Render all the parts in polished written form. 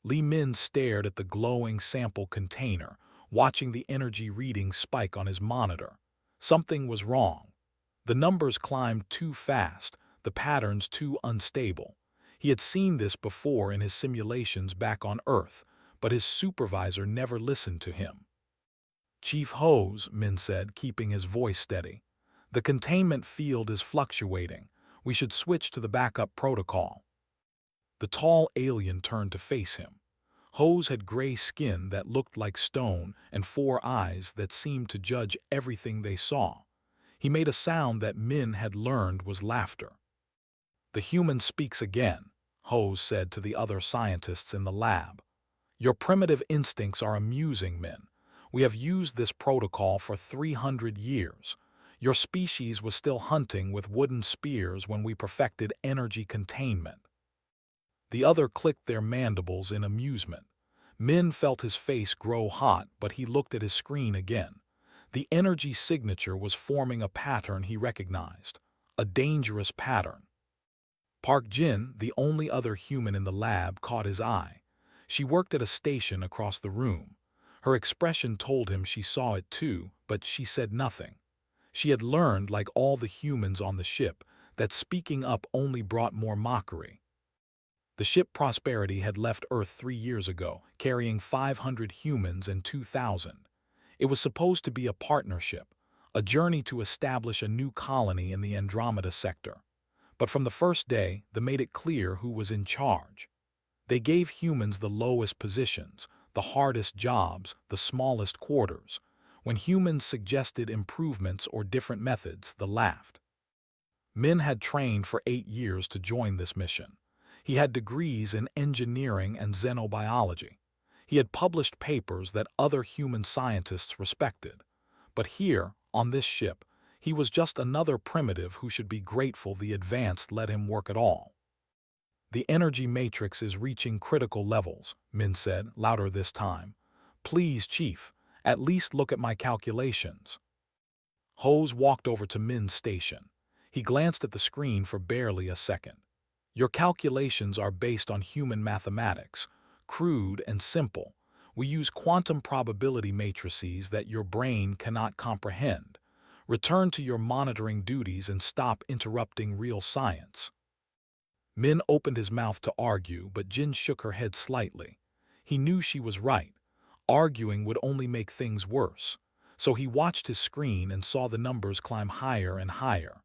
Li Min stared at the glowing sample container, watching the energy reading spike on his monitor. Something was wrong. The numbers climbed too fast, the patterns too unstable. He had seen this before in his simulations back on Earth, but his supervisor never listened to him. Chief Hose, Min said, keeping his voice steady. The containment field is fluctuating. We should switch to the backup protocol. The tall alien turned to face him. Hose had gray skin that looked like stone and 4 eyes that seemed to judge everything they saw. He made a sound that Min had learned was laughter. The human speaks again, Hose said to the other scientists in the lab. Your primitive instincts are amusing, Min. We have used this protocol for 300 years. Your species was still hunting with wooden spears when we perfected energy containment. The other clicked their mandibles in amusement. Min felt his face grow hot, but he looked at his screen again. The energy signature was forming a pattern he recognized. A dangerous pattern. Park Jin, the only other human in the lab, caught his eye. She worked at a station across the room. Her expression told him she saw it too, but she said nothing. She had learned, like all the humans on the ship, that speaking up only brought more mockery. The ship Prosperity had left Earth 3 years ago, carrying 500 humans and 2,000. It was supposed to be a partnership, a journey to establish a new colony in the Andromeda sector. But from the first day, they made it clear who was in charge. They gave humans the lowest positions, the hardest jobs, the smallest quarters. When humans suggested improvements or different methods, they laughed. Min had trained for 8 years to join this mission. He had degrees in engineering and xenobiology. He had published papers that other human scientists respected. But here, on this ship, he was just another primitive who should be grateful the advanced let him work at all. The energy matrix is reaching critical levels, Min said, louder this time. Please, Chief, at least look at my calculations. Hose walked over to Min's station. He glanced at the screen for barely a second. Your calculations are based on human mathematics, crude and simple. We use quantum probability matrices that your brain cannot comprehend. Return to your monitoring duties and stop interrupting real science. Min opened his mouth to argue, but Jin shook her head slightly. He knew she was right. Arguing would only make things worse. So he watched his screen and saw the numbers climb higher and higher.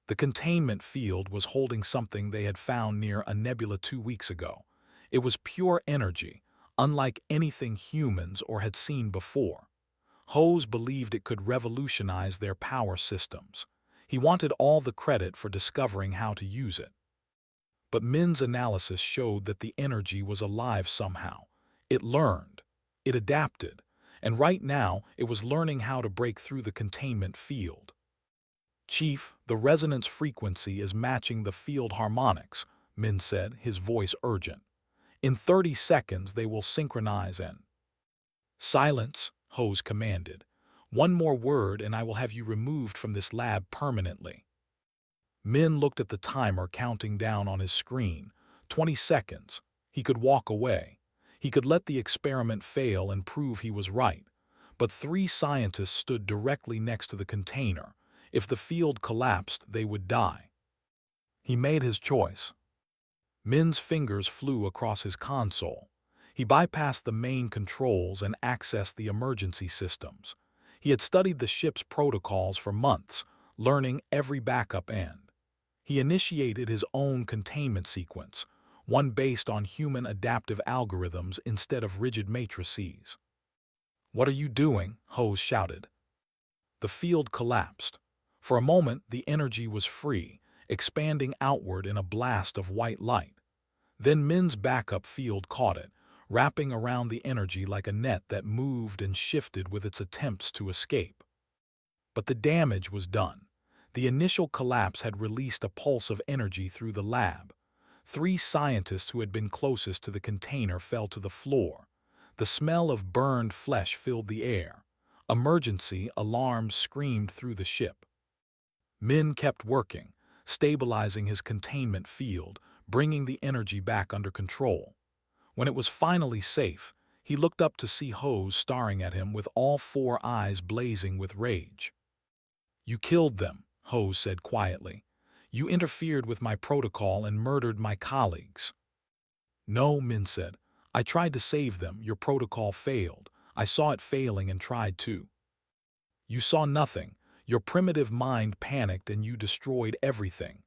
The containment field was holding something they had found near a nebula 2 weeks ago. It was pure energy, unlike anything humans or had seen before. Hose believed it could revolutionize their power systems. He wanted all the credit for discovering how to use it. But Min's analysis showed that the energy was alive somehow. It learned. It adapted. And right now, it was learning how to break through the containment field. Chief, the resonance frequency is matching the field harmonics, Min said, his voice urgent. In 30 seconds, they will synchronize and... Silence, Hose commanded. One more word and I will have you removed from this lab permanently. Min looked at the timer counting down on his screen. 20 seconds. He could walk away. He could let the experiment fail and prove he was right. But 3 scientists stood directly next to the container. If the field collapsed, they would die. He made his choice. Min's fingers flew across his console. He bypassed the main controls and accessed the emergency systems. He had studied the ship's protocols for months, learning every backup end. He initiated his own containment sequence, one based on human adaptive algorithms instead of rigid matrices. What are you doing? Hose shouted. The field collapsed. For a moment, the energy was free, expanding outward in a blast of white light. Then Min's backup field caught it, wrapping around the energy like a net that moved and shifted with its attempts to escape. But the damage was done. The initial collapse had released a pulse of energy through the lab. 3 scientists who had been closest to the container fell to the floor. The smell of burned flesh filled the air. Emergency alarms screamed through the ship. Min kept working, stabilizing his containment field, bringing the energy back under control. When it was finally safe, he looked up to see Hose staring at him with all four eyes blazing with rage. "You killed them," Hose said quietly. "You interfered with my protocol and murdered my colleagues." "No," Min said. "I tried to save them. Your protocol failed. I saw it failing and tried to." "You saw nothing. Your primitive mind panicked and you destroyed everything."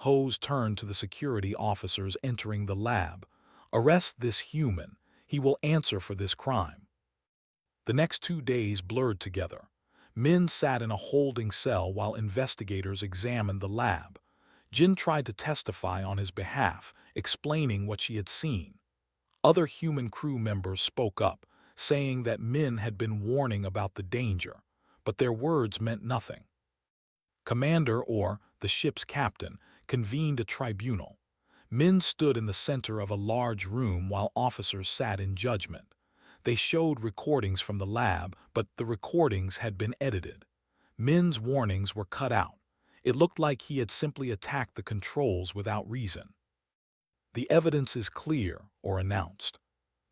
Hose turned to the security officers entering the lab. "Arrest this human. He will answer for this crime." The next 2 days blurred together. Min sat in a holding cell while investigators examined the lab. Jin tried to testify on his behalf, explaining what she had seen. Other human crew members spoke up, saying that Min had been warning about the danger, but their words meant nothing. Commander, or the ship's captain, convened a tribunal. Min stood in the center of a large room while officers sat in judgment. They showed recordings from the lab, but the recordings had been edited. Min's warnings were cut out. It looked like he had simply attacked the controls without reason. "The evidence is clear," or announced.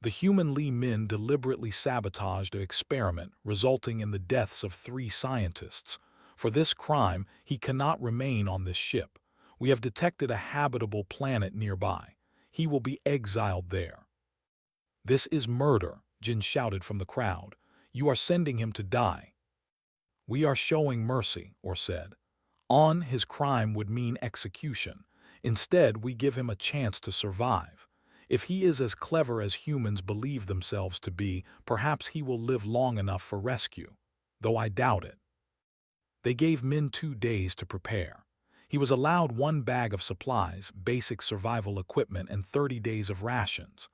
"The human Li Min deliberately sabotaged an experiment, resulting in the deaths of 3 scientists. For this crime, he cannot remain on this ship. We have detected a habitable planet nearby. He will be exiled there." "This is murder," Jin shouted from the crowd. "You are sending him to die." "We are showing mercy," or said. "On his crime would mean execution. Instead, we give him a chance to survive. If he is as clever as humans believe themselves to be, perhaps he will live long enough for rescue, though I doubt it." They gave Min 2 days to prepare. He was allowed 1 bag of supplies, basic survival equipment, and 30 days of rations.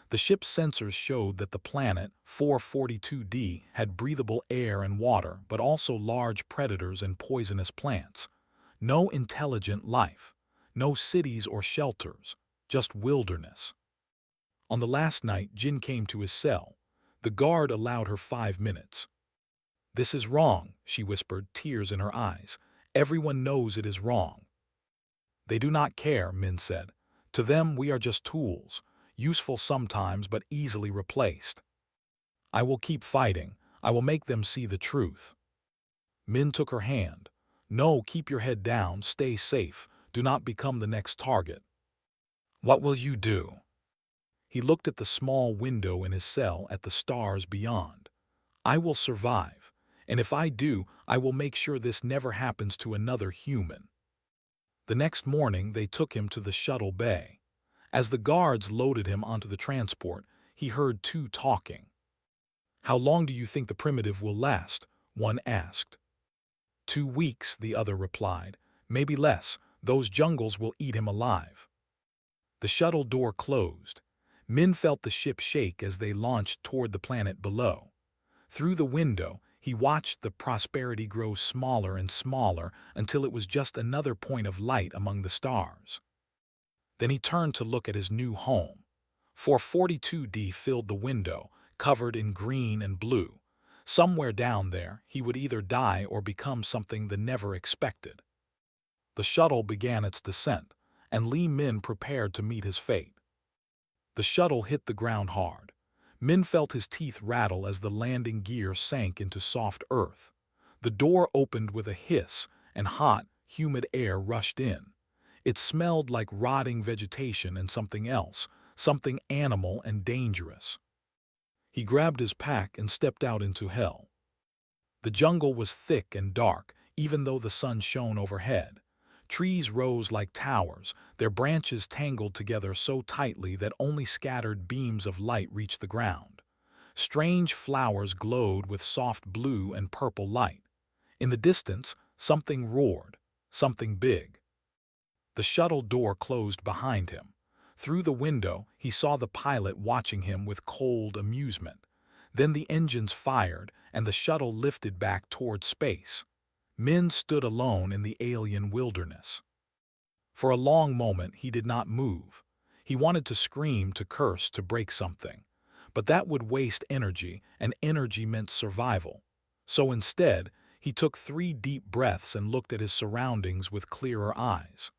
The ship's sensors showed that the planet, 442D, had breathable air and water, but also large predators and poisonous plants. No intelligent life. No cities or shelters. Just wilderness. On the last night, Jin came to his cell. The guard allowed her 5 minutes. "This is wrong," she whispered, tears in her eyes. "Everyone knows it is wrong." "They do not care," Min said. "To them, we are just tools. Useful sometimes, but easily replaced." "I will keep fighting. I will make them see the truth." Min took her hand. "No, keep your head down, stay safe. Do not become the next target." "What will you do?" He looked at the small window in his cell, at the stars beyond. "I will survive. And if I do, I will make sure this never happens to another human." The next morning, they took him to the shuttle bay. As the guards loaded him onto the transport, he heard 2 talking. "How long do you think the primitive will last?" one asked. 2 weeks, the other replied. "Maybe less. Those jungles will eat him alive." The shuttle door closed. Min felt the ship shake as they launched toward the planet below. Through the window, he watched the Prosperity grow smaller and smaller until it was just another point of light among the stars. Then he turned to look at his new home. 442D filled the window, covered in green and blue. Somewhere down there, he would either die or become something the never expected. The shuttle began its descent, and Li Min prepared to meet his fate. The shuttle hit the ground hard. Min felt his teeth rattle as the landing gear sank into soft earth. The door opened with a hiss, and hot, humid air rushed in. It smelled like rotting vegetation and something else, something animal and dangerous. He grabbed his pack and stepped out into hell. The jungle was thick and dark, even though the sun shone overhead. Trees rose like towers, their branches tangled together so tightly that only scattered beams of light reached the ground. Strange flowers glowed with soft blue and purple light. In the distance, something roared, something big. The shuttle door closed behind him. Through the window, he saw the pilot watching him with cold amusement. Then the engines fired, and the shuttle lifted back toward space. Min stood alone in the alien wilderness. For a long moment, he did not move. He wanted to scream, to curse, to break something. But that would waste energy, and energy meant survival. So instead, he took 3 deep breaths and looked at his surroundings with clearer eyes.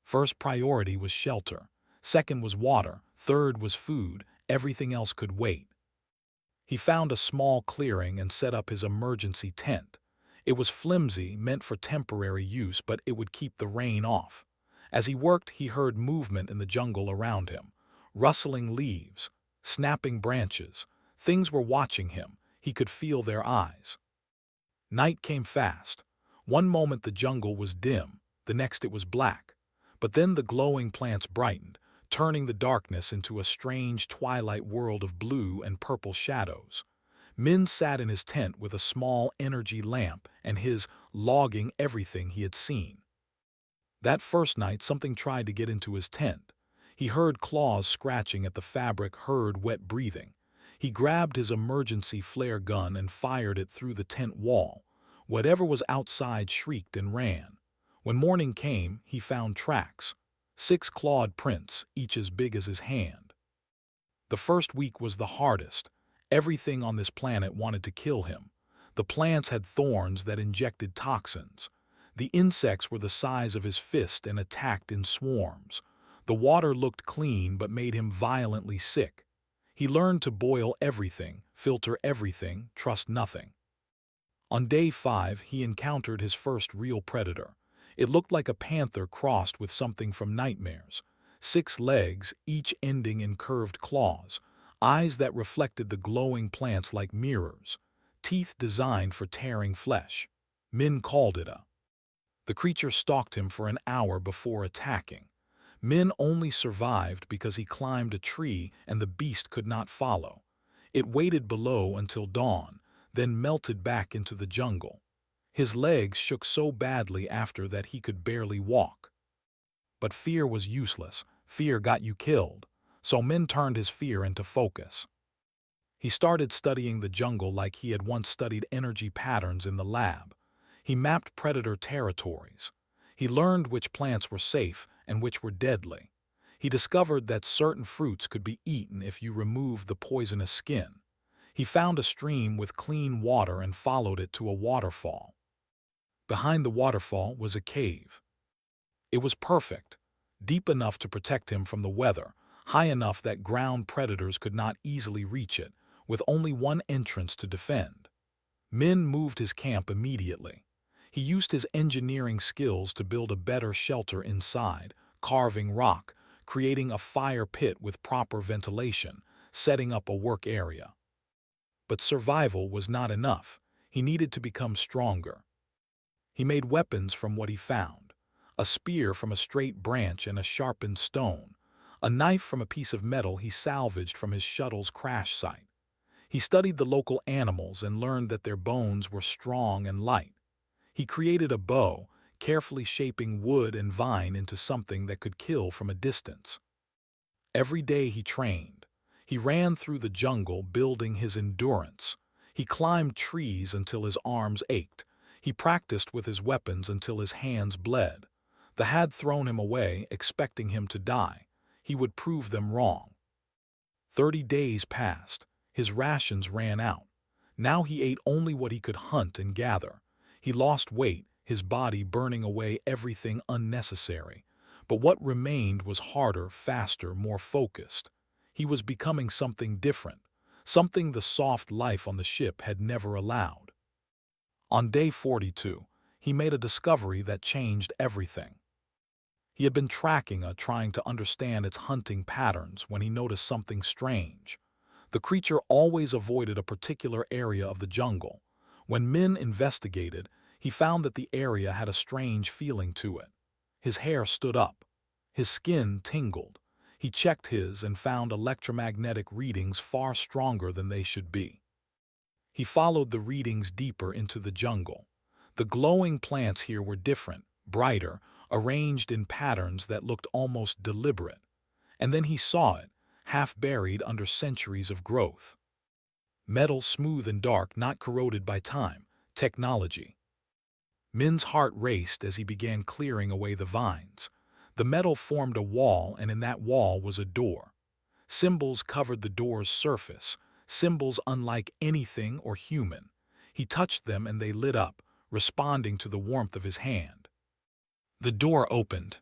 First priority was shelter. Second was water. third was food, everything else could wait. He found a small clearing and set up his emergency tent. It was flimsy, meant for temporary use, but it would keep the rain off. As he worked, he heard movement in the jungle around him. Rustling leaves, snapping branches. Things were watching him. He could feel their eyes. Night came fast. One moment the jungle was dim, the next it was black. But then the glowing plants brightened, turning the darkness into a strange twilight world of blue and purple shadows. Min sat in his tent with a small energy lamp and his logging everything he had seen. That first night, something tried to get into his tent. He heard claws scratching at the fabric, heard wet breathing. He grabbed his emergency flare gun and fired it through the tent wall. Whatever was outside shrieked and ran. When morning came, he found tracks. 6 clawed prints, each as big as his hand. The first week was the hardest. Everything on this planet wanted to kill him. The plants had thorns that injected toxins. The insects were the size of his fist and attacked in swarms. The water looked clean but made him violently sick. He learned to boil everything, filter everything, trust nothing. On day 5, he encountered his first real predator. It looked like a panther crossed with something from nightmares. 6 legs, each ending in curved claws. Eyes that reflected the glowing plants like mirrors. Teeth designed for tearing flesh. Min called it a. The creature stalked him for an hour before attacking. Min only survived because he climbed a tree and the beast could not follow. It waited below until dawn, then melted back into the jungle. His legs shook so badly after that he could barely walk. But fear was useless. Fear got you killed. So Min turned his fear into focus. He started studying the jungle like he had once studied energy patterns in the lab. He mapped predator territories. He learned which plants were safe and which were deadly. He discovered that certain fruits could be eaten if you removed the poisonous skin. He found a stream with clean water and followed it to a waterfall. Behind the waterfall was a cave. It was perfect, deep enough to protect him from the weather, high enough that ground predators could not easily reach it, with only one entrance to defend. Min moved his camp immediately. He used his engineering skills to build a better shelter inside, carving rock, creating a fire pit with proper ventilation, setting up a work area. But survival was not enough. He needed to become stronger. He made weapons from what he found. A spear from a straight branch and a sharpened stone. A knife from a piece of metal he salvaged from his shuttle's crash site. He studied the local animals and learned that their bones were strong and light. He created a bow, carefully shaping wood and vine into something that could kill from a distance. Every day he trained. He ran through the jungle, building his endurance. He climbed trees until his arms ached. He practiced with his weapons until his hands bled. They had thrown him away, expecting him to die. He would prove them wrong. 30 days passed. His rations ran out. Now he ate only what he could hunt and gather. He lost weight, his body burning away everything unnecessary. But what remained was harder, faster, more focused. He was becoming something different, something the soft life on the ship had never allowed. On day 42, he made a discovery that changed everything. He had been tracking a, trying to understand its hunting patterns when he noticed something strange. The creature always avoided a particular area of the jungle. When Min investigated, he found that the area had a strange feeling to it. His hair stood up. His skin tingled. He checked his and found electromagnetic readings far stronger than they should be. He followed the readings deeper into the jungle. The glowing plants here were different, brighter, arranged in patterns that looked almost deliberate. And then he saw it, half buried under centuries of growth. Metal smooth and dark, not corroded by time. Technology. Min's heart raced as he began clearing away the vines. The metal formed a wall, and in that wall was a door. Symbols covered the door's surface, symbols unlike anything or human. He touched them and they lit up, responding to the warmth of his hand. The door opened.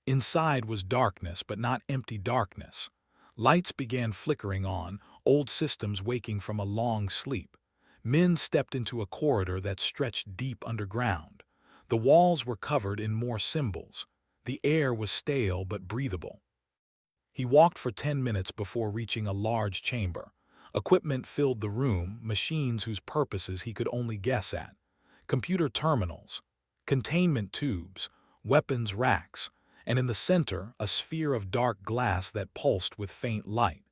Inside was darkness, but not empty darkness. Lights began flickering on, old systems waking from a long sleep. Min stepped into a corridor that stretched deep underground. The walls were covered in more symbols. The air was stale but breathable. He walked for 10 minutes before reaching a large chamber. Equipment filled the room, machines whose purposes he could only guess at. Computer terminals, containment tubes, weapons racks, and in the center, a sphere of dark glass that pulsed with faint light.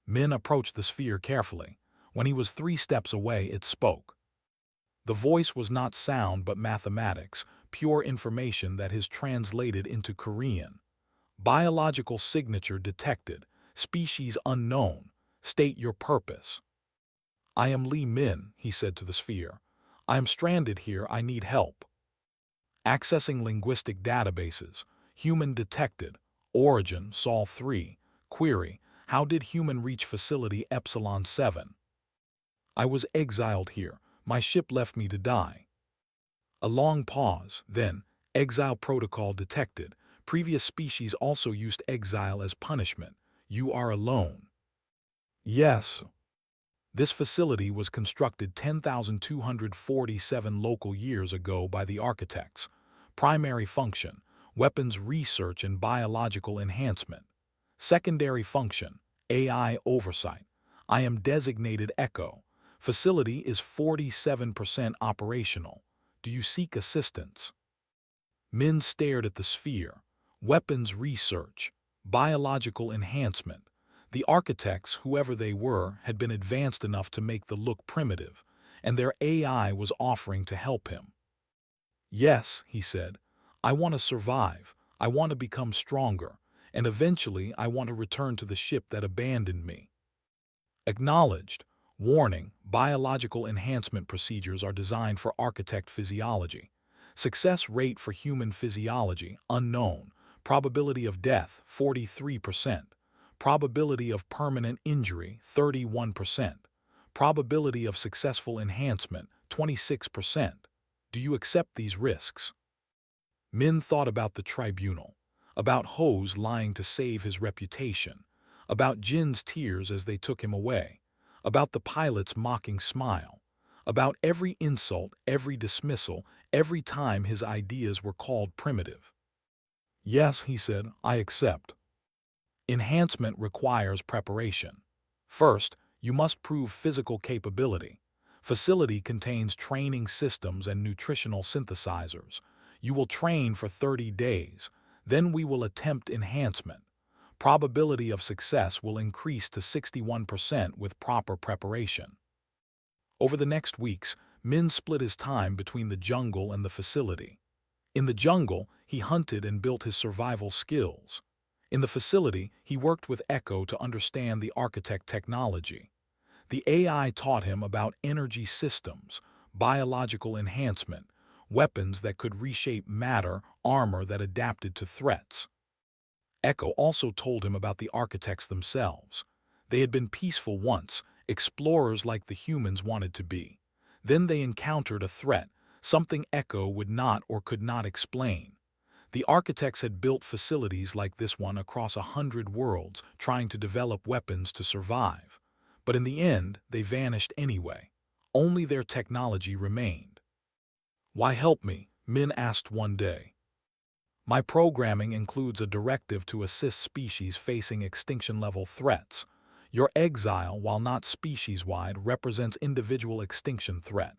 Min approached the sphere carefully. When he was 3 steps away, it spoke. The voice was not sound but mathematics, pure information that is translated into Korean. Biological signature detected. Species unknown. State your purpose. I am Lee Min, he said to the sphere. I am stranded here. I need help. Accessing linguistic databases. Human detected. Origin, Sol 3. Query. How did human reach facility Epsilon 7? I was exiled here. My ship left me to die. A long pause, then, exile protocol detected. Previous species also used exile as punishment. You are alone. Yes. This facility was constructed 10,247 local years ago by the architects. Primary function, weapons research and biological enhancement. Secondary function, AI oversight. I am designated Echo. Facility is 47% operational. Do you seek assistance? Min stared at the sphere. Weapons research, biological enhancement. The architects, whoever they were, had been advanced enough to make the look primitive, and their AI was offering to help him. Yes, he said, I want to survive. I want to become stronger, and eventually I want to return to the ship that abandoned me. Acknowledged. Warning, biological enhancement procedures are designed for architect physiology. Success rate for human physiology, unknown. Probability of death, 43%. Probability of permanent injury, 31%. Probability of successful enhancement, 26%. Do you accept these risks? Min thought about the tribunal, about Ho's lying to save his reputation, about Jin's tears as they took him away, about the pilot's mocking smile, about every insult, every dismissal, every time his ideas were called primitive. Yes, he said, I accept. Enhancement requires preparation. First, you must prove physical capability. Facility contains training systems and nutritional synthesizers. You will train for 30 days. Then we will attempt enhancement. Probability of success will increase to 61% with proper preparation. Over the next weeks, Min split his time between the jungle and the facility. In the jungle, he hunted and built his survival skills. In the facility, he worked with Echo to understand the architect technology. The AI taught him about energy systems, biological enhancement, weapons that could reshape matter, armor that adapted to threats. Echo also told him about the architects themselves. They had been peaceful once, explorers like the humans wanted to be. Then they encountered a threat, something Echo would not or could not explain. The architects had built facilities like this one across 100 worlds, trying to develop weapons to survive. But in the end, they vanished anyway. Only their technology remained. Why help me? Min asked one day. My programming includes a directive to assist species facing extinction-level threats. Your exile, while not species-wide, represents individual extinction threat.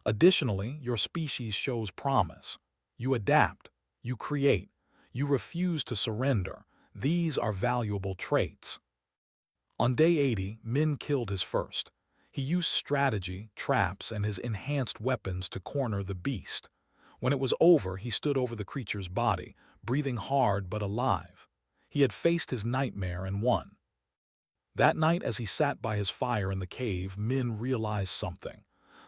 Additionally, your species shows promise. You adapt. You create. You refuse to surrender. These are valuable traits. On day 80, Min killed his first. He used strategy, traps, and his enhanced weapons to corner the beast. When it was over, he stood over the creature's body, breathing hard but alive. He had faced his nightmare and won. That night, as he sat by his fire in the cave, Min realized something.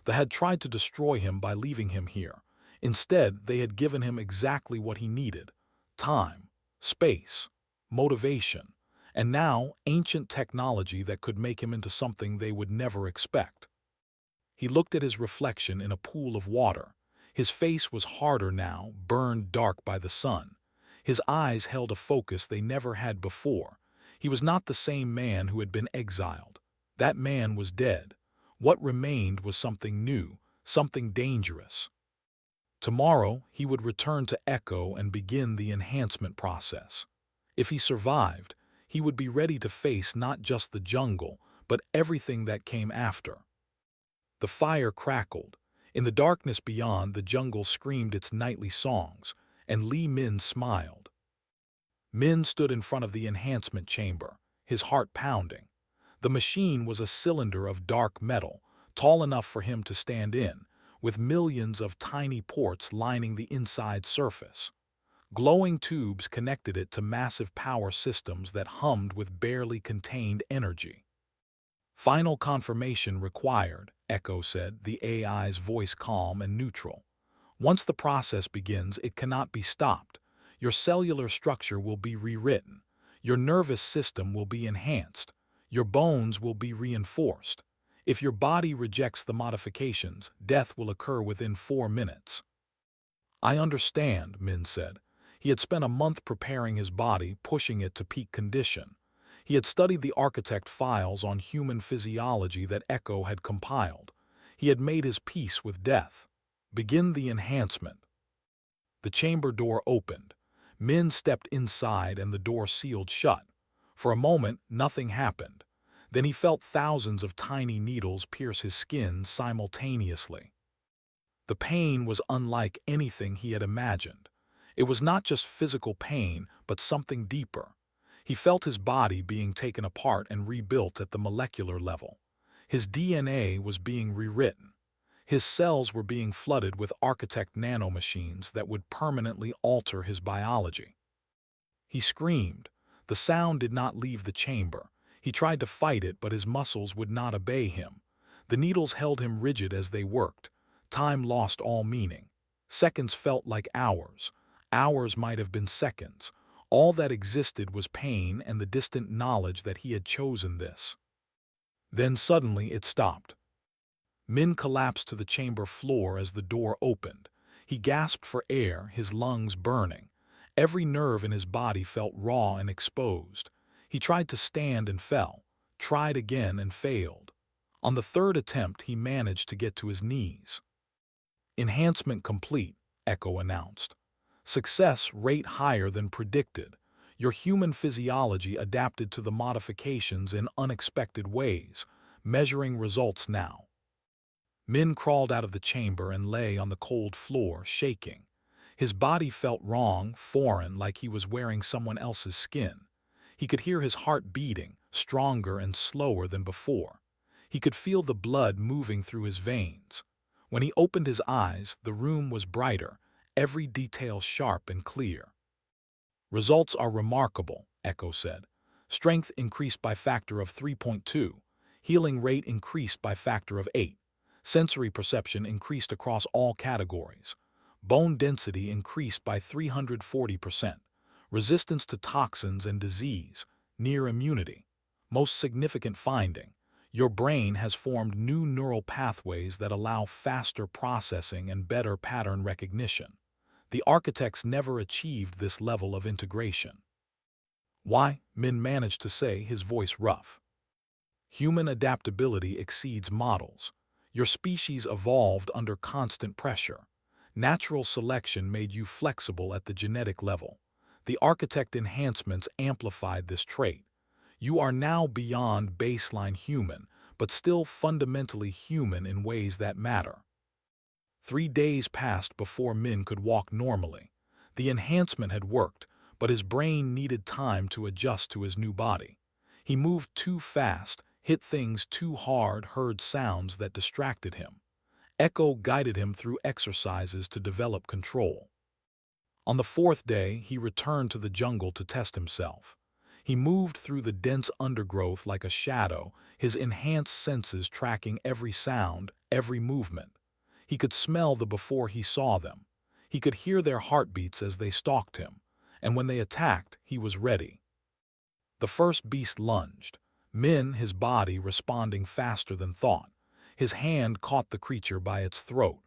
They had tried to destroy him by leaving him here. Instead, they had given him exactly what he needed: time, space, motivation, and now ancient technology that could make him into something they would never expect. He looked at his reflection in a pool of water. His face was harder now, burned dark by the sun. His eyes held a focus they never had before. He was not the same man who had been exiled. That man was dead. What remained was something new, something dangerous. Tomorrow, he would return to Echo and begin the enhancement process. If he survived, he would be ready to face not just the jungle, but everything that came after. The fire crackled. In the darkness beyond, the jungle screamed its nightly songs, and Li Min smiled. Min stood in front of the enhancement chamber, his heart pounding. The machine was a cylinder of dark metal, tall enough for him to stand in, with millions of tiny ports lining the inside surface. Glowing tubes connected it to massive power systems that hummed with barely contained energy. "Final confirmation required," Echo said, the AI's voice calm and neutral. "Once the process begins, it cannot be stopped. Your cellular structure will be rewritten. Your nervous system will be enhanced. Your bones will be reinforced. If your body rejects the modifications, death will occur within 4 minutes." "I understand," Min said. He had spent a month preparing his body, pushing it to peak condition. He had studied the architect files on human physiology that Echo had compiled. He had made his peace with death. Begin the enhancement. The chamber door opened. Min stepped inside and the door sealed shut. For a moment, nothing happened. Then he felt thousands of tiny needles pierce his skin simultaneously. The pain was unlike anything he had imagined. It was not just physical pain, but something deeper. He felt his body being taken apart and rebuilt at the molecular level. His DNA was being rewritten. His cells were being flooded with architect nanomachines that would permanently alter his biology. He screamed. The sound did not leave the chamber. He tried to fight it, but his muscles would not obey him. The needles held him rigid as they worked. Time lost all meaning. Seconds felt like hours. Hours might have been seconds. All that existed was pain and the distant knowledge that he had chosen this. Then suddenly it stopped. Min collapsed to the chamber floor as the door opened. He gasped for air, his lungs burning. Every nerve in his body felt raw and exposed. He tried to stand and fell, tried again and failed. On the third attempt, he managed to get to his knees. "Enhancement complete," Echo announced. "Success rate higher than predicted. Your human physiology adapted to the modifications in unexpected ways. Measuring results now." Min crawled out of the chamber and lay on the cold floor, shaking. His body felt wrong, foreign, like he was wearing someone else's skin. He could hear his heart beating, stronger and slower than before. He could feel the blood moving through his veins. When he opened his eyes, the room was brighter, every detail sharp and clear. "Results are remarkable," Echo said. "Strength increased by factor of 3.2. Healing rate increased by factor of 8. Sensory perception increased across all categories. Bone density increased by 340%. Resistance to toxins and disease, near immunity. Most significant finding: your brain has formed new neural pathways that allow faster processing and better pattern recognition. The architects never achieved this level of integration." "Why?" Min managed to say, his voice rough. "Human adaptability exceeds models. Your species evolved under constant pressure. Natural selection made you flexible at the genetic level. The architect enhancements amplified this trait. You are now beyond baseline human, but still fundamentally human in ways that matter." 3 days passed before Min could walk normally. The enhancement had worked, but his brain needed time to adjust to his new body. He moved too fast, hit things too hard, heard sounds that distracted him. Echo guided him through exercises to develop control. On the 4th day, he returned to the jungle to test himself. He moved through the dense undergrowth like a shadow, his enhanced senses tracking every sound, every movement. He could smell the before he saw them. He could hear their heartbeats as they stalked him, and when they attacked, he was ready. The first beast lunged. Min, his body responding faster than thought. His hand caught the creature by its throat.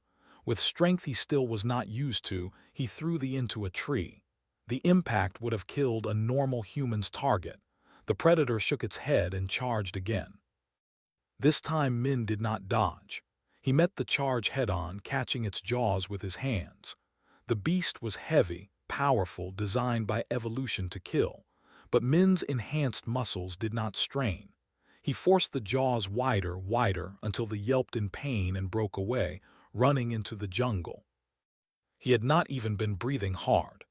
With strength he still was not used to, he threw the into a tree. The impact would have killed a normal human's target. The predator shook its head and charged again. This time Min did not dodge. He met the charge head-on, catching its jaws with his hands. The beast was heavy, powerful, designed by evolution to kill, but Min's enhanced muscles did not strain. He forced the jaws wider, until they yelped in pain and broke away, running into the jungle. He had not even been breathing hard.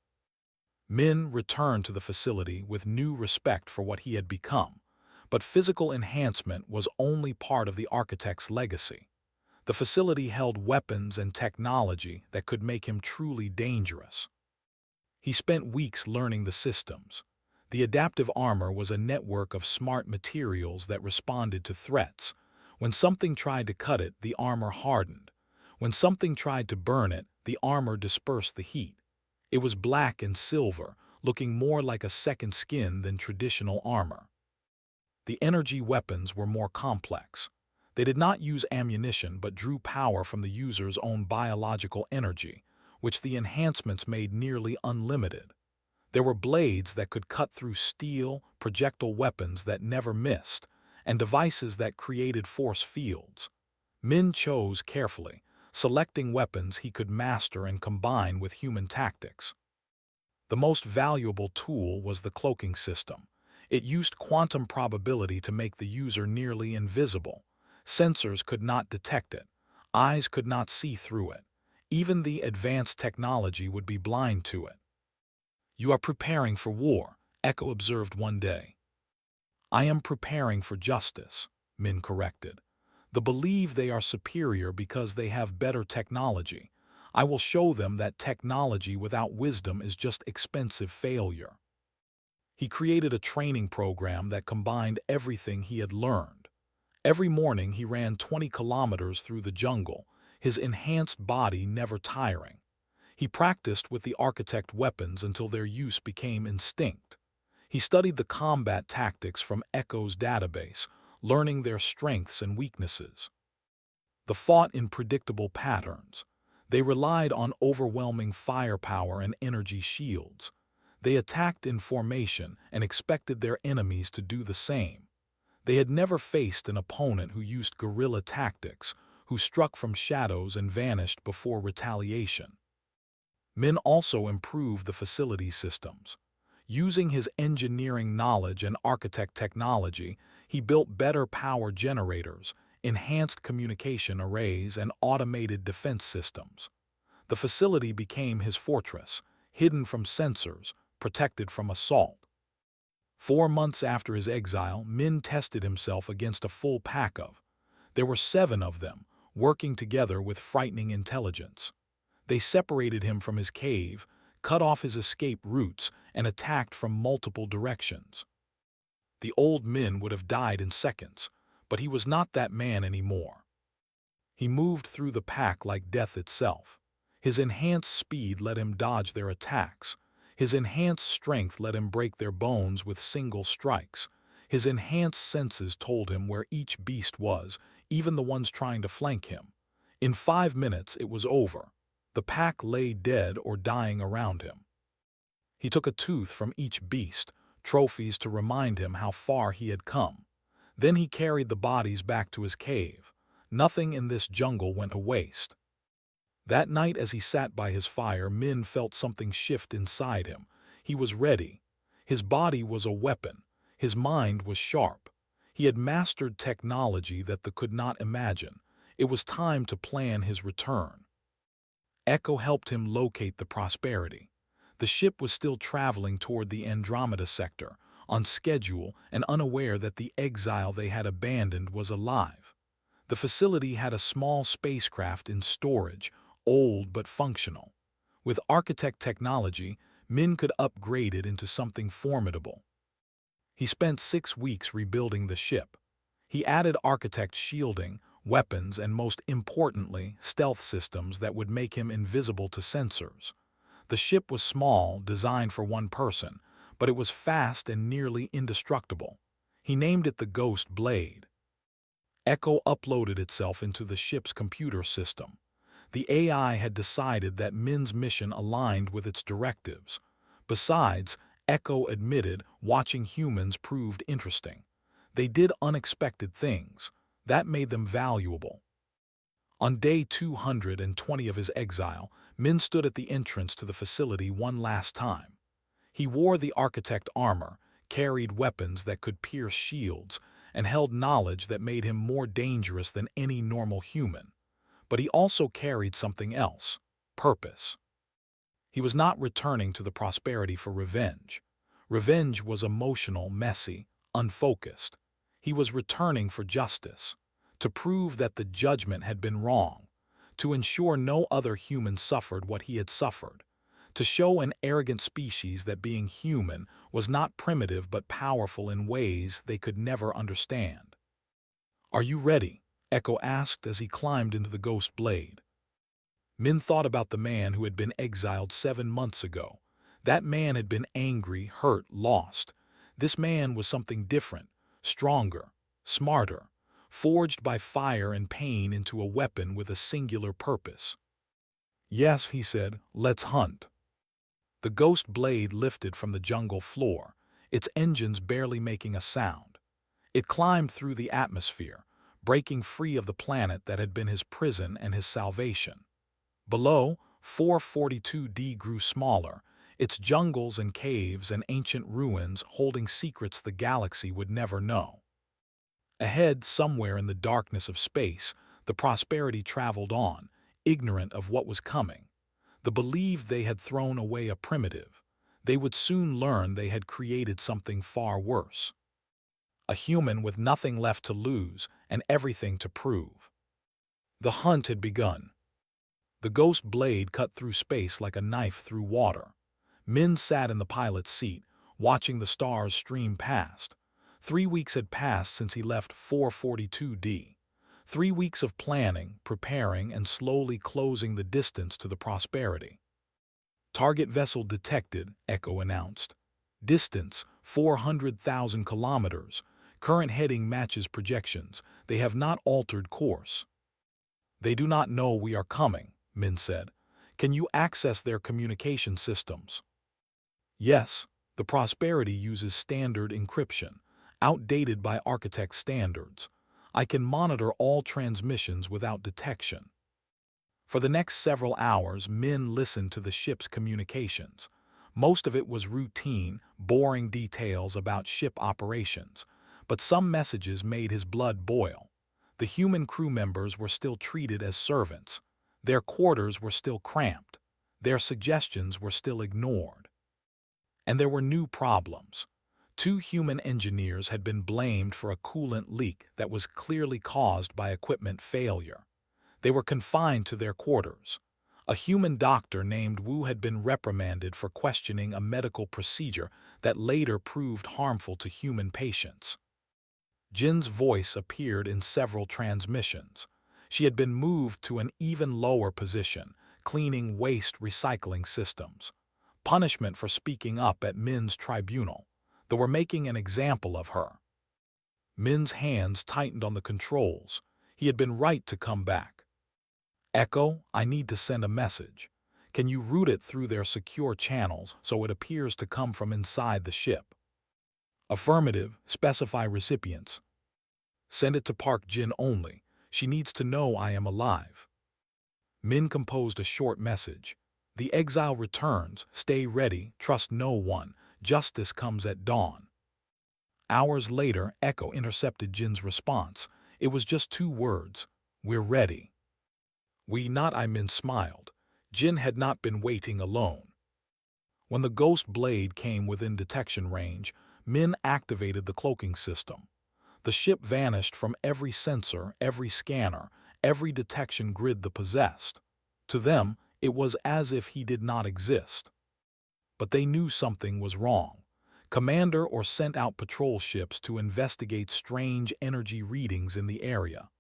Min returned to the facility with new respect for what he had become, but physical enhancement was only part of the architect's legacy. The facility held weapons and technology that could make him truly dangerous. He spent weeks learning the systems. The adaptive armor was a network of smart materials that responded to threats. When something tried to cut it, the armor hardened. When something tried to burn it, the armor dispersed the heat. It was black and silver, looking more like a second skin than traditional armor. The energy weapons were more complex. They did not use ammunition but drew power from the user's own biological energy, which the enhancements made nearly unlimited. There were blades that could cut through steel, projectile weapons that never missed, and devices that created force fields. Min chose carefully, selecting weapons he could master and combine with human tactics. The most valuable tool was the cloaking system. It used quantum probability to make the user nearly invisible. Sensors could not detect it. Eyes could not see through it. Even the advanced technology would be blind to it. "You are preparing for war," Echo observed one day. "I am preparing for justice," Min corrected. "They believe they are superior because they have better technology. I will show them that technology without wisdom is just expensive failure." He created a training program that combined everything he had learned. Every morning he ran 20 kilometers through the jungle, his enhanced body never tiring. He practiced with the architect weapons until their use became instinct. He studied the combat tactics from Echo's database, learning their strengths and weaknesses. They fought in predictable patterns. They relied on overwhelming firepower and energy shields. They attacked in formation and expected their enemies to do the same. They had never faced an opponent who used guerrilla tactics, who struck from shadows and vanished before retaliation. Min also improved the facility systems. Using his engineering knowledge and architect technology, he built better power generators, enhanced communication arrays, and automated defense systems. The facility became his fortress, hidden from sensors, protected from assault. 4 months after his exile, Min tested himself against a full pack of. There were 7 of them, working together with frightening intelligence. They separated him from his cave, cut off his escape routes, and attacked from multiple directions. The old Min would have died in seconds, but he was not that man anymore. He moved through the pack like death itself. His enhanced speed let him dodge their attacks. His enhanced strength let him break their bones with single strikes. His enhanced senses told him where each beast was, even the ones trying to flank him. In 5 minutes it was over. The pack lay dead or dying around him. He took a tooth from each beast, trophies to remind him how far he had come. Then he carried the bodies back to his cave. Nothing in this jungle went to waste. That night as he sat by his fire, Min felt something shift inside him. He was ready. His body was a weapon. His mind was sharp. He had mastered technology that they could not imagine. It was time to plan his return. Echo helped him locate the Prosperity. The ship was still traveling toward the Andromeda sector, on schedule and unaware that the exile they had abandoned was alive. The facility had a small spacecraft in storage, old but functional. With architect technology, Min could upgrade it into something formidable. He spent 6 weeks rebuilding the ship. He added architect shielding, weapons, and most importantly, stealth systems that would make him invisible to sensors. The ship was small, designed for one person, but it was fast and nearly indestructible. He named it the Ghost Blade. Echo uploaded itself into the ship's computer system. The AI had decided that Min's mission aligned with its directives. Besides, Echo admitted watching humans proved interesting. They did unexpected things. That made them valuable. On day 220 of his exile, Min stood at the entrance to the facility one last time. He wore the architect armor, carried weapons that could pierce shields, and held knowledge that made him more dangerous than any normal human. But he also carried something else: purpose. He was not returning to the prosperity for revenge. Revenge was emotional, messy, unfocused. He was returning for justice, to prove that the judgment had been wrong, to ensure no other human suffered what he had suffered, to show an arrogant species that being human was not primitive but powerful in ways they could never understand. "Are you ready?" Echo asked as he climbed into the ghost blade. Min thought about the man who had been exiled 7 months ago. That man had been angry, hurt, lost. This man was something different, stronger, smarter, forged by fire and pain into a weapon with a singular purpose. "Yes," he said, "let's hunt." The ghost blade lifted from the jungle floor, its engines barely making a sound. It climbed through the atmosphere, breaking free of the planet that had been his prison and his salvation. Below, 442D grew smaller, its jungles and caves and ancient ruins holding secrets the galaxy would never know. Ahead, somewhere in the darkness of space, the Prosperity traveled on, ignorant of what was coming. They believed they had thrown away a primitive. They would soon learn they had created something far worse. A human with nothing left to lose and everything to prove. The hunt had begun. The ghost blade cut through space like a knife through water. Min sat in the pilot's seat, watching the stars stream past. 3 weeks had passed since he left 442D. 3 weeks of planning, preparing, and slowly closing the distance to the Prosperity. "Target vessel detected," Echo announced. "Distance, 400,000 kilometers. Current heading matches projections. They have not altered course." "They do not know we are coming," Min said. "Can you access their communication systems?" "Yes, the Prosperity uses standard encryption, outdated by architect standards. I can monitor all transmissions without detection." For the next several hours, Min listened to the ship's communications. Most of it was routine, boring details about ship operations, but some messages made his blood boil. The human crew members were still treated as servants. Their quarters were still cramped. Their suggestions were still ignored. And there were new problems. 2 human engineers had been blamed for a coolant leak that was clearly caused by equipment failure. They were confined to their quarters. A human doctor named Wu had been reprimanded for questioning a medical procedure that later proved harmful to human patients. Jin's voice appeared in several transmissions. She had been moved to an even lower position, cleaning waste recycling systems. Punishment for speaking up at Min's tribunal. They were making an example of her. Min's hands tightened on the controls. He had been right to come back. "Echo, I need to send a message. Can you route it through their secure channels so it appears to come from inside the ship?" "Affirmative. Specify recipients." "Send it to Park Jin only. She needs to know I am alive." Min composed a short message. "The exile returns. Stay ready. Trust no one. Justice comes at dawn." Hours later, Echo intercepted Jin's response. It was just 2 words. "We're ready." "We not," Min smiled. Jin had not been waiting alone. When the ghost blade came within detection range, Min activated the cloaking system. The ship vanished from every sensor, every scanner, every detection grid the possessed. To them, it was as if he did not exist. But they knew something was wrong. Commander or sent out patrol ships to investigate strange energy readings in the area.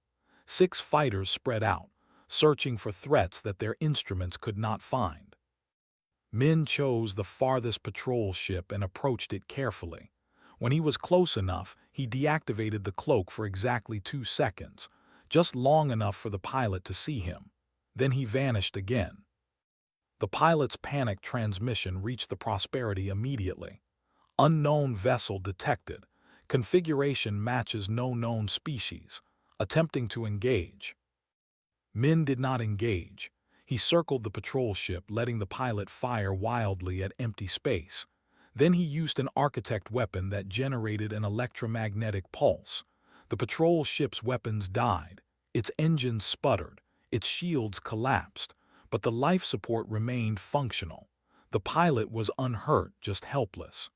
6 fighters spread out, searching for threats that their instruments could not find. Min chose the farthest patrol ship and approached it carefully. When he was close enough, he deactivated the cloak for exactly 2 seconds, just long enough for the pilot to see him. Then he vanished again. The pilot's panicked transmission reached the Prosperity immediately. Unknown vessel detected. Configuration matches no known species. Attempting to engage. Min did not engage. He circled the patrol ship, letting the pilot fire wildly at empty space. Then he used an architect weapon that generated an electromagnetic pulse. The patrol ship's weapons died. Its engines sputtered. Its shields collapsed. But the life support remained functional. The pilot was unhurt, just helpless.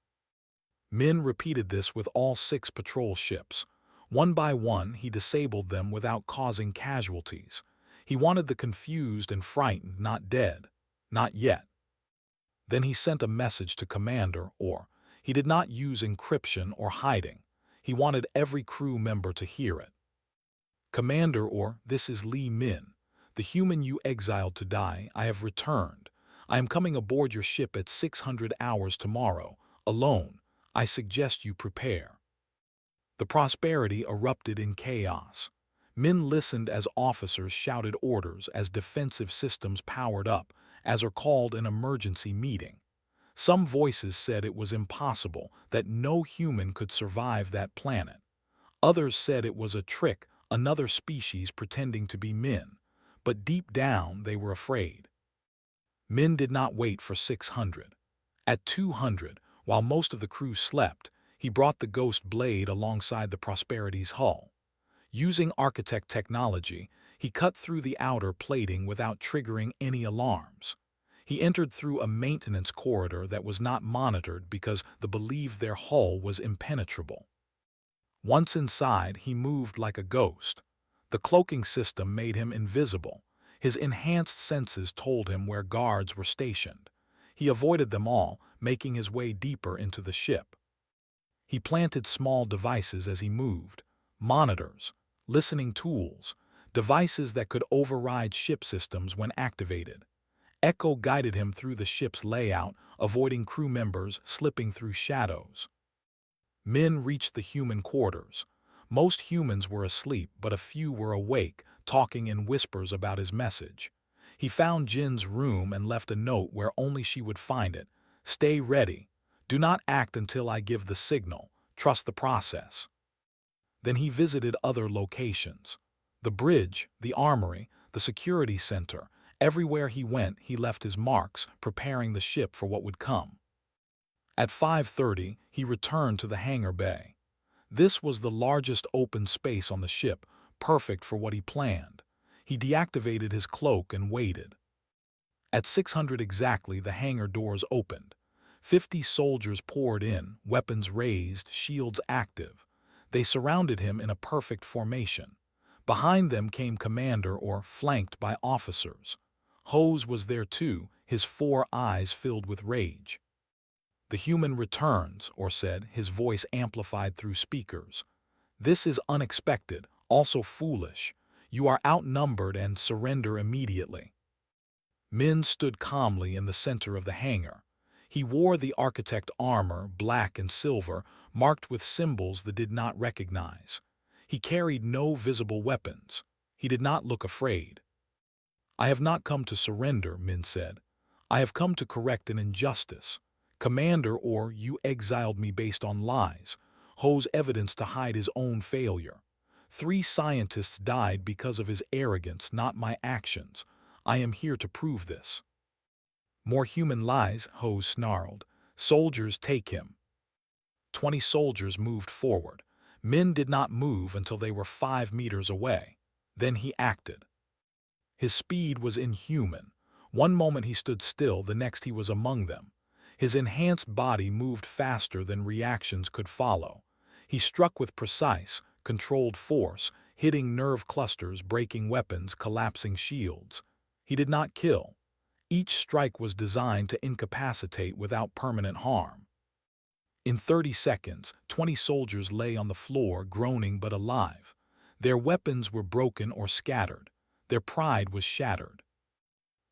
Min repeated this with all 6 patrol ships. One by one, he disabled them without causing casualties. He wanted the confused and frightened not dead. Not yet. Then he sent a message to Commander, or he did not use encryption or hiding. He wanted every crew member to hear it. Commander, or this is Lee Min. The human you exiled to die, I have returned. I am coming aboard your ship at 600 hours tomorrow, alone. I suggest you prepare. The Prosperity erupted in chaos. Min listened as officers shouted orders, as defensive systems powered up, as are called an emergency meeting. Some voices said it was impossible, that no human could survive that planet. Others said it was a trick, another species pretending to be Min. But deep down they were afraid. Min did not wait for 600. At 200, while most of the crew slept, he brought the ghost blade alongside the Prosperity's hull. Using architect technology, he cut through the outer plating without triggering any alarms. He entered through a maintenance corridor that was not monitored because they believed their hull was impenetrable. Once inside, he moved like a ghost. The cloaking system made him invisible. His enhanced senses told him where guards were stationed. He avoided them all, making his way deeper into the ship. He planted small devices as he moved. Monitors, listening tools, devices that could override ship systems when activated. Echo guided him through the ship's layout, avoiding crew members slipping through shadows. Min reached the human quarters. Most humans were asleep, but a few were awake, talking in whispers about his message. He found Jin's room and left a note where only she would find it. Stay ready. Do not act until I give the signal. Trust the process. Then he visited other locations. The bridge, the armory, the security center. Everywhere he went, he left his marks, preparing the ship for what would come. At 5:30, he returned to the hangar bay. This was the largest open space on the ship, perfect for what he planned. He deactivated his cloak and waited. At 600 exactly, the hangar doors opened. 50 soldiers poured in, weapons raised, shields active. They surrounded him in a perfect formation. Behind them came Commander, or flanked by officers. Hose was there too, his 4 eyes filled with rage. The human returns, or said, his voice amplified through speakers. This is unexpected, also foolish. You are outnumbered and surrender immediately. Min stood calmly in the center of the hangar. He wore the architect armor, black and silver, marked with symbols they did not recognize. He carried no visible weapons. He did not look afraid. I have not come to surrender, Min said. I have come to correct an injustice. Commander, or you exiled me based on lies. Ho's evidence to hide his own failure. 3 scientists died because of his arrogance, not my actions. I am here to prove this. More human lies, Ho snarled. Soldiers, take him. 20 soldiers moved forward. Min did not move until they were 5 meters away. Then he acted. His speed was inhuman. One moment he stood still, the next he was among them. His enhanced body moved faster than reactions could follow. He struck with precise, controlled force, hitting nerve clusters, breaking weapons, collapsing shields. He did not kill. Each strike was designed to incapacitate without permanent harm. In 30 seconds, 20 soldiers lay on the floor, groaning but alive. Their weapons were broken or scattered. Their pride was shattered.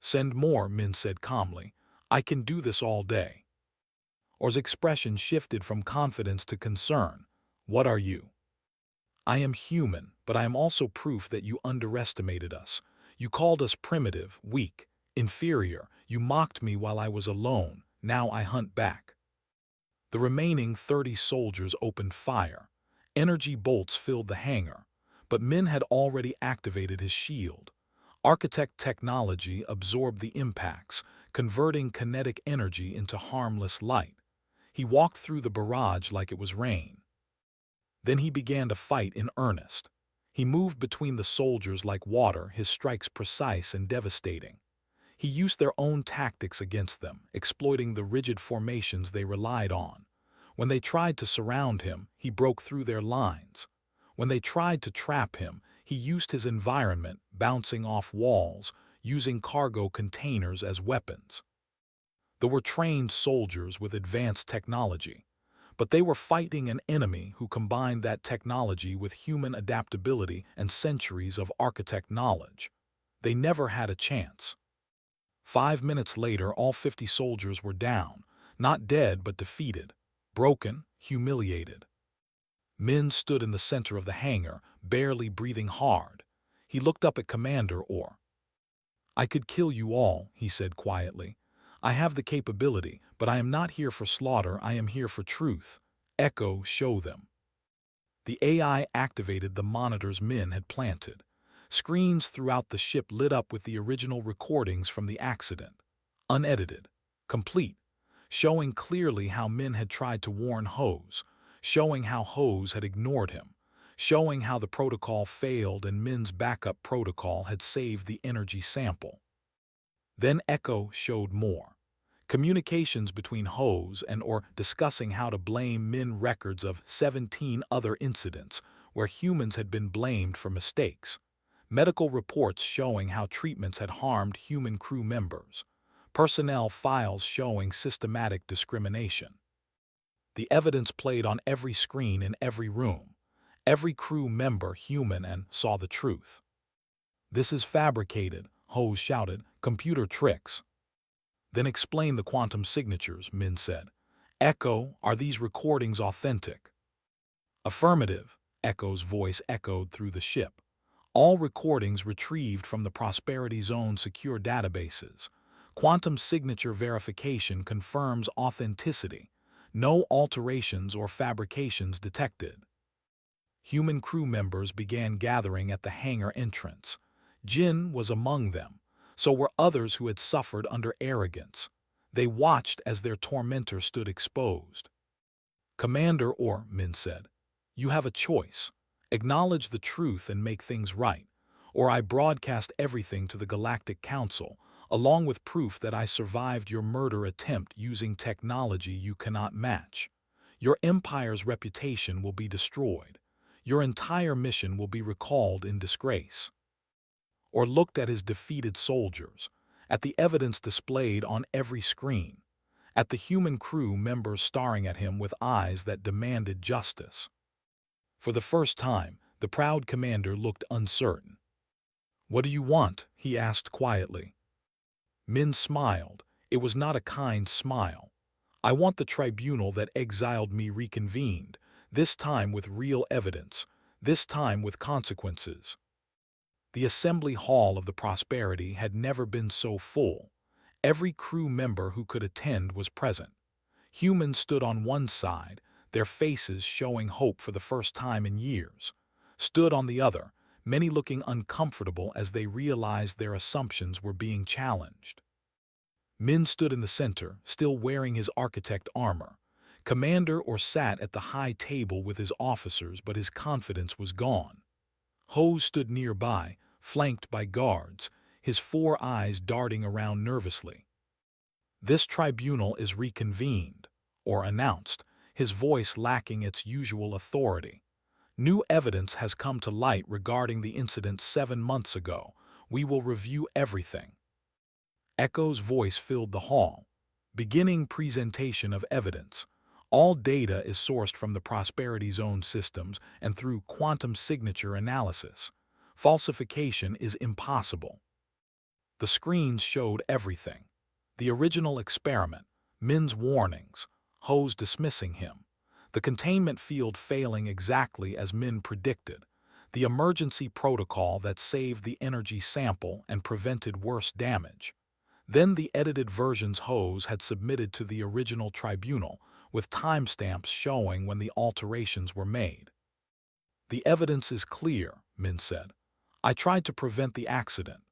Send more, Min said calmly. I can do this all day. Or's expression shifted from confidence to concern. What are you? I am human, but I am also proof that you underestimated us. You called us primitive, weak, inferior. You mocked me while I was alone. Now I hunt back. The remaining 30 soldiers opened fire. Energy bolts filled the hangar, but Min had already activated his shield. Architect technology absorbed the impacts, converting kinetic energy into harmless light. He walked through the barrage like it was rain. Then he began to fight in earnest. He moved between the soldiers like water, his strikes precise and devastating. He used their own tactics against them, exploiting the rigid formations they relied on. When they tried to surround him, he broke through their lines. When they tried to trap him, he used his environment, bouncing off walls, using cargo containers as weapons. There were trained soldiers with advanced technology, but they were fighting an enemy who combined that technology with human adaptability and centuries of architect knowledge. They never had a chance. 5 minutes later, all 50 soldiers were down, not dead but defeated, broken, humiliated. Min stood in the center of the hangar, barely breathing hard. He looked up at Commander Orr. "I could kill you all," he said quietly. "I have the capability, but I am not here for slaughter, I am here for truth. Echo, show them." The AI activated the monitors Min had planted. Screens throughout the ship lit up with the original recordings from the accident. Unedited. Complete. Showing clearly how Min had tried to warn Hose. Showing how Hose had ignored him. Showing how the protocol failed and Min's backup protocol had saved the energy sample. Then Echo showed more. Communications between Hose and Orr discussing how to blame Min, records of 17 other incidents where humans had been blamed for mistakes. Medical reports showing how treatments had harmed human crew members. Personnel files showing systematic discrimination. The evidence played on every screen in every room. Every crew member human and saw the truth. "This is fabricated," Hose shouted. "Computer tricks." "Then explain the quantum signatures," Min said. "Echo, are these recordings authentic?" "Affirmative," Echo's voice echoed through the ship. "All recordings retrieved from the Prosperity Zone secure databases. Quantum signature verification confirms authenticity. No alterations or fabrications detected." Human crew members began gathering at the hangar entrance. Jin was among them. So were others who had suffered under arrogance. They watched as their tormentor stood exposed. "Commander Orr," Min said, "you have a choice. Acknowledge the truth and make things right, or I broadcast everything to the Galactic Council, along with proof that I survived your murder attempt using technology you cannot match. Your empire's reputation will be destroyed. Your entire mission will be recalled in disgrace." Or looked at his defeated soldiers, at the evidence displayed on every screen, at the human crew members staring at him with eyes that demanded justice. For the first time, the proud commander looked uncertain. "What do you want?" he asked quietly. Min smiled. It was not a kind smile. "I want the tribunal that exiled me reconvened, this time with real evidence, this time with consequences." The assembly hall of the Prosperity had never been so full. Every crew member who could attend was present. Humans stood on one side, their faces showing hope for the first time in years. Stood on the other, many looking uncomfortable as they realized their assumptions were being challenged. Min stood in the center, still wearing his architect armor. Commander Orr sat at the high table with his officers, but his confidence was gone. Hose stood nearby, flanked by guards, his 4 eyes darting around nervously. "This tribunal is reconvened," Orr announced, his voice lacking its usual authority. "New evidence has come to light regarding the incident 7 months ago. We will review everything." Echo's voice filled the hall. "Beginning presentation of evidence. All data is sourced from the Prosperity Zone systems and through quantum signature analysis. Falsification is impossible." The screens showed everything. The original experiment, Min's warnings, Hose dismissing him, the containment field failing exactly as Min predicted, the emergency protocol that saved the energy sample and prevented worse damage. Then the edited versions Hose had submitted to the original tribunal, with timestamps showing when the alterations were made. "The evidence is clear," Min said. "I tried to prevent the accident.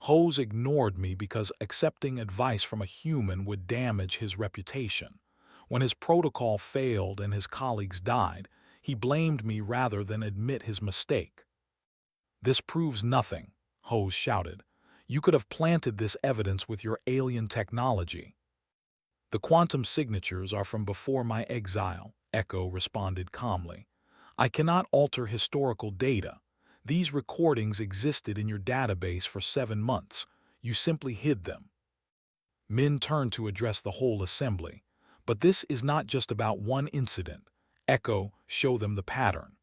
Hose ignored me because accepting advice from a human would damage his reputation. When his protocol failed and his colleagues died, he blamed me rather than admit his mistake." "This proves nothing," Hose shouted. "You could have planted this evidence with your alien technology." "The quantum signatures are from before my exile," Echo responded calmly. "I cannot alter historical data. These recordings existed in your database for 7 months. You simply hid them." Min turned to address the whole assembly. "But this is not just about one incident. Echo, show them the pattern."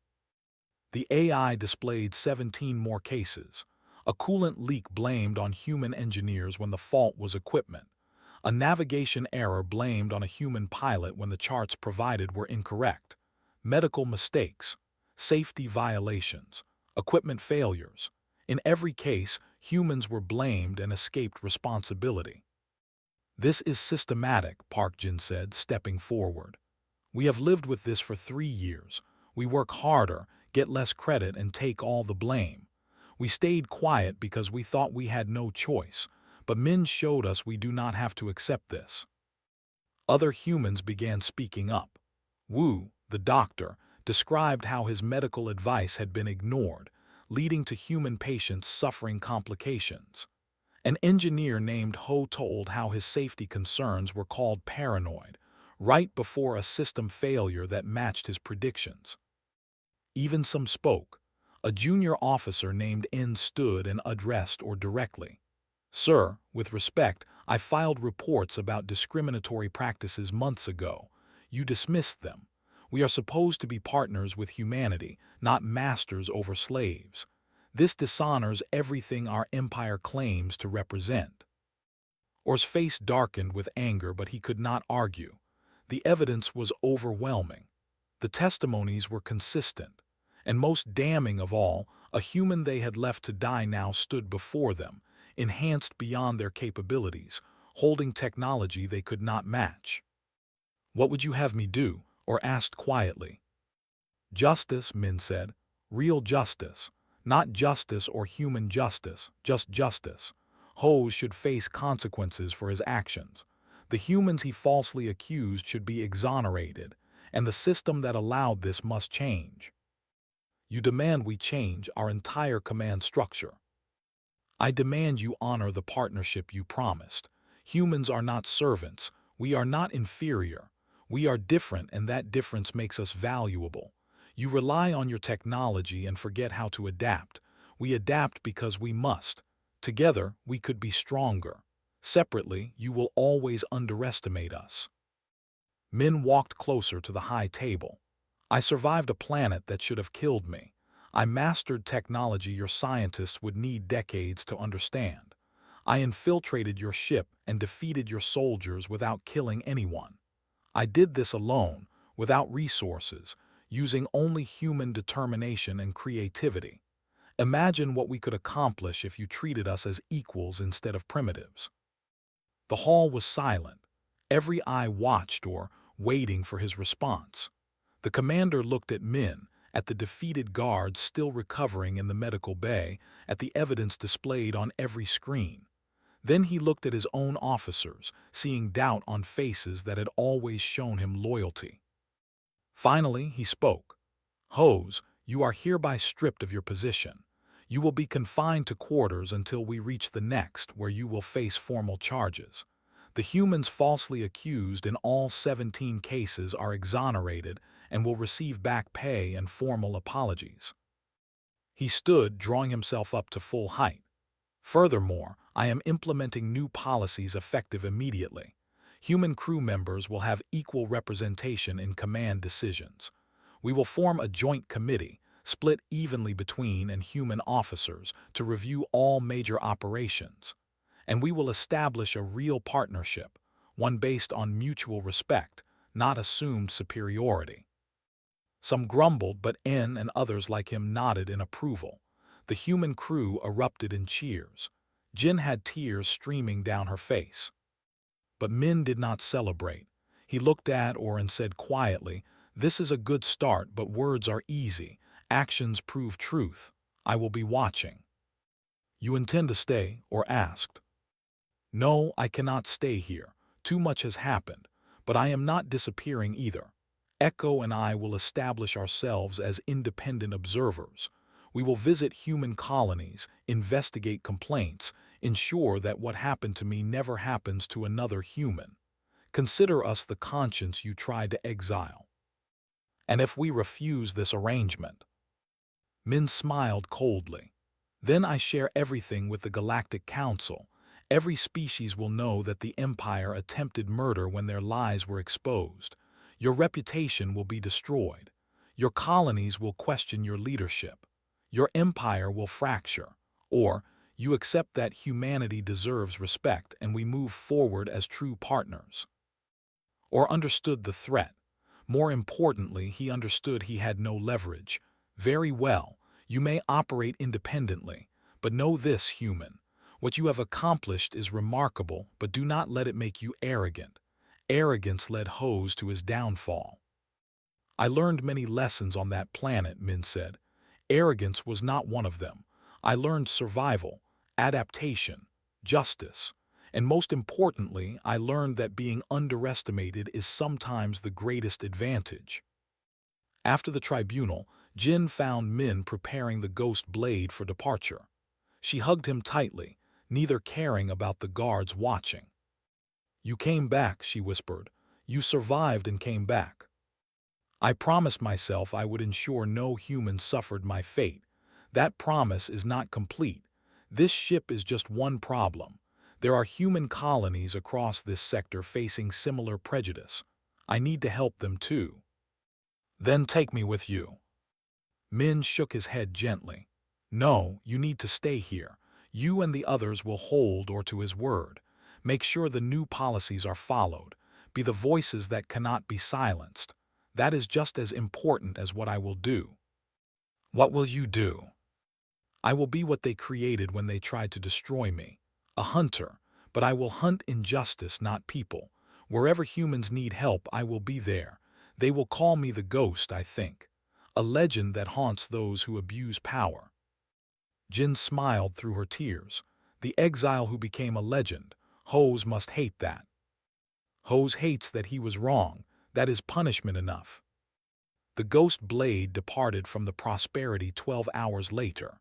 The AI displayed 17 more cases. A coolant leak blamed on human engineers when the fault was equipment. A navigation error blamed on a human pilot when the charts provided were incorrect. Medical mistakes, safety violations, equipment failures. In every case, humans were blamed and escaped responsibility. "This is systematic," Park Jin said, stepping forward. "We have lived with this for 3 years. We work harder, get less credit, and take all the blame. We stayed quiet because we thought we had no choice, but Min showed us we do not have to accept this." Other humans began speaking up. Wu, the doctor, described how his medical advice had been ignored, leading to human patients suffering complications. An engineer named Ho told how his safety concerns were called paranoid, right before a system failure that matched his predictions. Even some spoke. A junior officer named N stood and addressed or directly. "Sir, with respect, I filed reports about discriminatory practices months ago. You dismissed them. We are supposed to be partners with humanity, not masters over slaves. This dishonors everything our empire claims to represent." Or's face darkened with anger, but he could not argue. The evidence was overwhelming. The testimonies were consistent. And most damning of all, a human they had left to die now stood before them, enhanced beyond their capabilities, holding technology they could not match. "What would you have me do?" Or asked quietly. "Justice," Min said. "Real justice. Not justice or human justice, just justice. Hose should face consequences for his actions. The humans he falsely accused should be exonerated, and the system that allowed this must change." "You demand we change our entire command structure." "I demand you honor the partnership you promised. Humans are not servants. We are not inferior. We are different, and that difference makes us valuable. You rely on your technology and forget how to adapt. We adapt because we must. Together, we could be stronger. Separately, you will always underestimate us." Min walked closer to the high table. "I survived a planet that should have killed me. I mastered technology your scientists would need decades to understand. I infiltrated your ship and defeated your soldiers without killing anyone. I did this alone, without resources, using only human determination and creativity. Imagine what we could accomplish if you treated us as equals instead of primitives." The hall was silent. Every eye watched or waiting for his response. The commander looked at Min, at the defeated guards still recovering in the medical bay, at the evidence displayed on every screen. Then he looked at his own officers, seeing doubt on faces that had always shown him loyalty. Finally, he spoke. "Hose, you are hereby stripped of your position. You will be confined to quarters until we reach the next, where you will face formal charges. The humans falsely accused in all 17 cases are exonerated and will receive back pay and formal apologies." He stood, drawing himself up to full height. "Furthermore, I am implementing new policies effective immediately. Human crew members will have equal representation in command decisions. We will form a joint committee, split evenly between and human officers, to review all major operations. And we will establish a real partnership, one based on mutual respect, not assumed superiority." Some grumbled, but N and others like him nodded in approval. The human crew erupted in cheers. Jin had tears streaming down her face. But Min did not celebrate. He looked at her and said quietly, "This is a good start, but words are easy. Actions prove truth. I will be watching." "You intend to stay?" or asked. "No, I cannot stay here. Too much has happened. But I am not disappearing either. Echo and I will establish ourselves as independent observers. We will visit human colonies, investigate complaints, ensure that what happened to me never happens to another human. Consider us the conscience you tried to exile. And if we refuse this arrangement?" Min smiled coldly. "Then I share everything with the Galactic Council. Every species will know that the Empire attempted murder when their lies were exposed. Your reputation will be destroyed. Your colonies will question your leadership. Your empire will fracture. Or, you accept that humanity deserves respect and we move forward as true partners." Or understood the threat. More importantly, he understood he had no leverage. "Very well, you may operate independently, but know this, human. What you have accomplished is remarkable, but do not let it make you arrogant." Arrogance led Hose to his downfall. "I learned many lessons on that planet," Min said. "Arrogance was not one of them. I learned survival, adaptation, justice. And most importantly, I learned that being underestimated is sometimes the greatest advantage." After the tribunal, Jin found Min preparing the ghost blade for departure. She hugged him tightly, neither caring about the guards watching. "You came back," she whispered. "You survived and came back. I promised myself I would ensure no human suffered my fate. That promise is not complete. This ship is just one problem. There are human colonies across this sector facing similar prejudice. I need to help them too." "Then take me with you." Min shook his head gently. "No, you need to stay here. You and the others will hold or to his word. Make sure the new policies are followed. Be the voices that cannot be silenced. That is just as important as what I will do." "What will you do?" "I will be what they created when they tried to destroy me. A hunter, but I will hunt injustice, not people. Wherever humans need help, I will be there. They will call me the ghost, I think. A legend that haunts those who abuse power." Jin smiled through her tears. The exile who became a legend. Hose must hate that. Hose hates that he was wrong. That is punishment enough. The ghost blade departed from the Prosperity 12 hours later.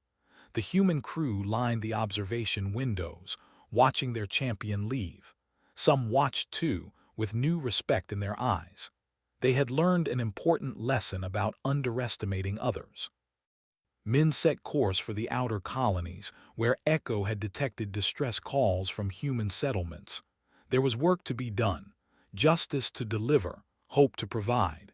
The human crew lined the observation windows, watching their champion leave. Some watched too, with new respect in their eyes. They had learned an important lesson about underestimating others. Min set course for the outer colonies, where Echo had detected distress calls from human settlements. There was work to be done, justice to deliver, hope to provide.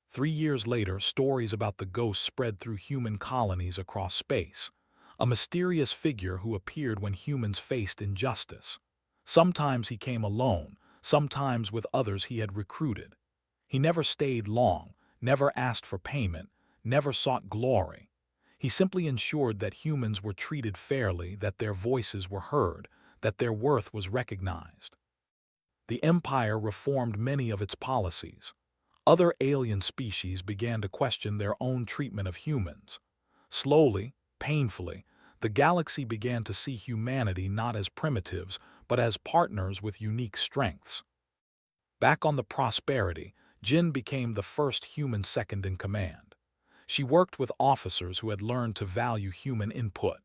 3 years later, stories about the ghost spread through human colonies across space. A mysterious figure who appeared when humans faced injustice. Sometimes he came alone, sometimes with others he had recruited. He never stayed long, never asked for payment, never sought glory. He simply ensured that humans were treated fairly, that their voices were heard, that their worth was recognized. The Empire reformed many of its policies. Other alien species began to question their own treatment of humans. Slowly, painfully, the galaxy began to see humanity not as primitives, but as partners with unique strengths. Back on the Prosperity, Jin became the first human second in command. She worked with officers who had learned to value human input.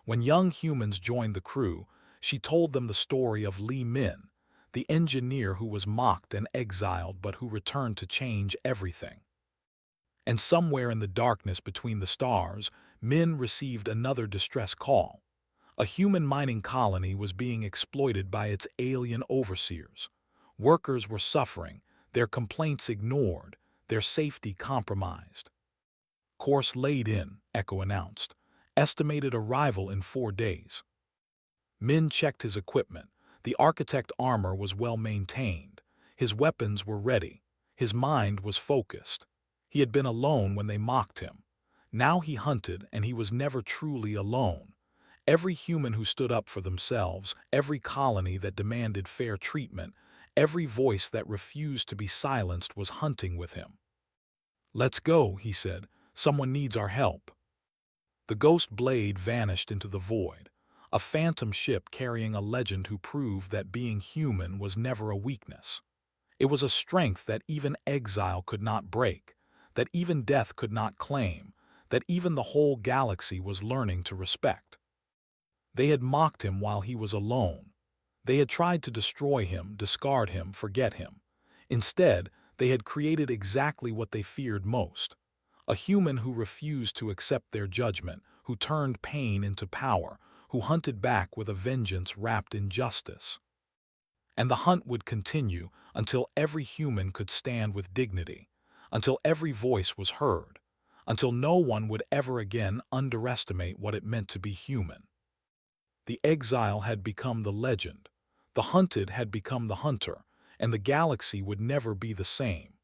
When young humans joined the crew, she told them the story of Li Min, the engineer who was mocked and exiled but who returned to change everything. And somewhere in the darkness between the stars, Min received another distress call. A human mining colony was being exploited by its alien overseers. Workers were suffering, their complaints ignored, their safety compromised. "Course laid in," Echo announced. "Estimated arrival in 4 days." Min checked his equipment. The architect armor was well maintained. His weapons were ready. His mind was focused. He had been alone when they mocked him. Now he hunted, and he was never truly alone. Every human who stood up for themselves, every colony that demanded fair treatment, Every voice that refused to be silenced was hunting with him. "Let's go," he said. "Someone needs our help." The ghost blade vanished into the void, a phantom ship carrying a legend who proved that being human was never a weakness. It was a strength that even exile could not break, that even death could not claim, that even the whole galaxy was learning to respect. They had mocked him while he was alone. They had tried to destroy him, discard him, forget him. Instead, they had created exactly what they feared most: a human who refused to accept their judgment, who turned pain into power, who hunted back with a vengeance wrapped in justice. And the hunt would continue until every human could stand with dignity, until every voice was heard, until no one would ever again underestimate what it meant to be human. The exile had become the legend, the hunted had become the hunter, and the galaxy would never be the same.